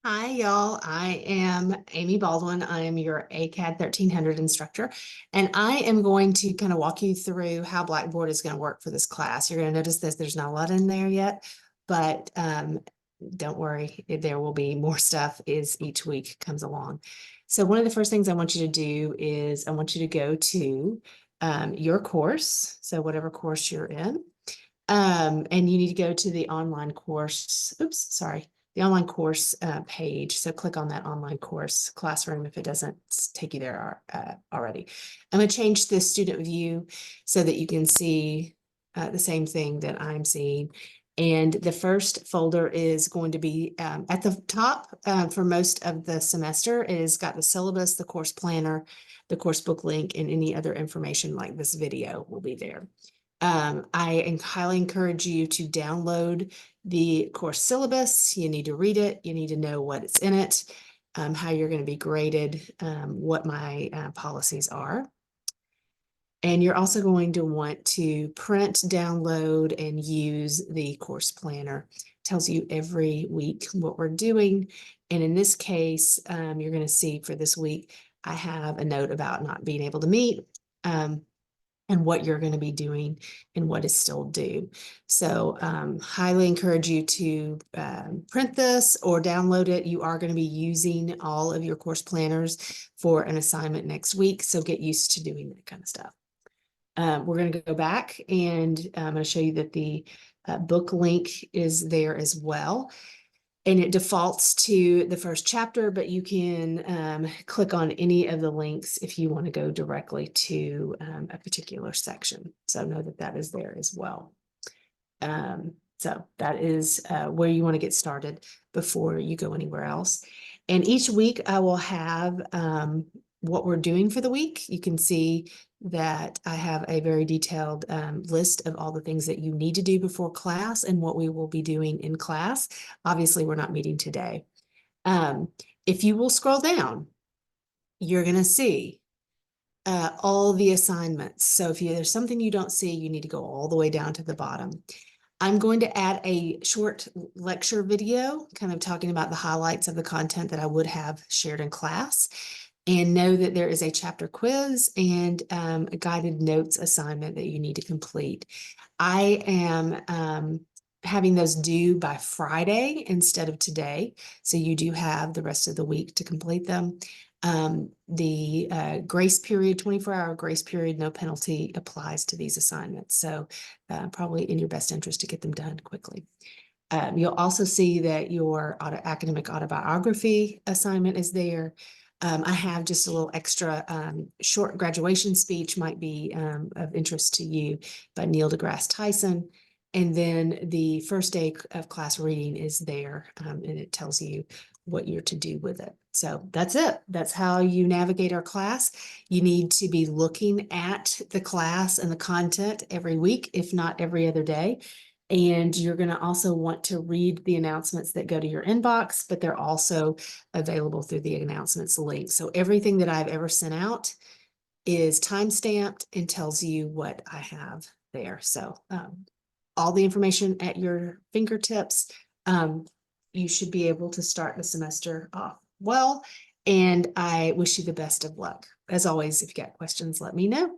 Hi, y'all. I am Amy Baldwin. I am your ACAD 1300 instructor, and I am going to kind of walk you through how Blackboard is going to work for this class. You're going to notice this, there's not a lot in there yet, but don't worry, there will be more stuff as each week comes along. So one of the first things I want you to do is I want you to go to your course, so whatever course you're in, and you need to go to the online course. Oops, sorry, the online course page. So click on that online course classroom if it doesn't take you there already. I'm going to change the student view so that you can see the same thing that I'm seeing. And the first folder is going to be at the top for most of the semester. It has got the syllabus, the course planner, the course book link, and any other information like this video will be there. I highly encourage you to download the course syllabus. You need to read it. You need to know what it's in it, how you're going to be graded, what my policies are. And you're also going to want to print, download, and use the course planner. It tells you every week what we're doing. And in this case, you're going to see for this week, I have a note about not being able to meet. And what you're going to be doing and what is still due. So highly encourage you to print this or download it. You are going to be using all of your course planners for an assignment next week. So get used to doing that kind of stuff. We're going to go back and I'm going to show you that the book link is there as well. And it defaults to the first chapter, but you can click on any of the links if you want to go directly to a particular section. So know that that is there as well. So that is where you want to get started before you go anywhere else. And each week I will have what we're doing for the week. You can see that I have a very detailed list of all the things that you need to do before class and what we will be doing in class. Obviously, we're not meeting today. If you will scroll down, you're going to see all the assignments. So if there's something you don't see, you need to go all the way down to the bottom. I'm going to add a short lecture video, kind of talking about the highlights of the content that I would have shared in class. And know that there is a chapter quiz and a guided notes assignment that you need to complete. I am having those due by Friday instead of today. So you do have the rest of the week to complete them. The grace period, 24-hour grace period, no penalty applies to these assignments. So probably in your best interest to get them done quickly. You'll also see that your academic autobiography assignment is there. I have just a little extra short graduation speech might be of interest to you by Neil deGrasse Tyson. And then the first day of class reading is there and it tells you what you're to do with it. So that's it. That's how you navigate our class. You need to be looking at the class and the content every week, if not every other day. And you're going to also want to read the announcements that go to your inbox, but they're also available through the announcements link. So everything that I've ever sent out is time-stamped and tells you what I have there. So all the information at your fingertips. You should be able to start the semester off well. And I wish you the best of luck. As always, if you got questions, let me know.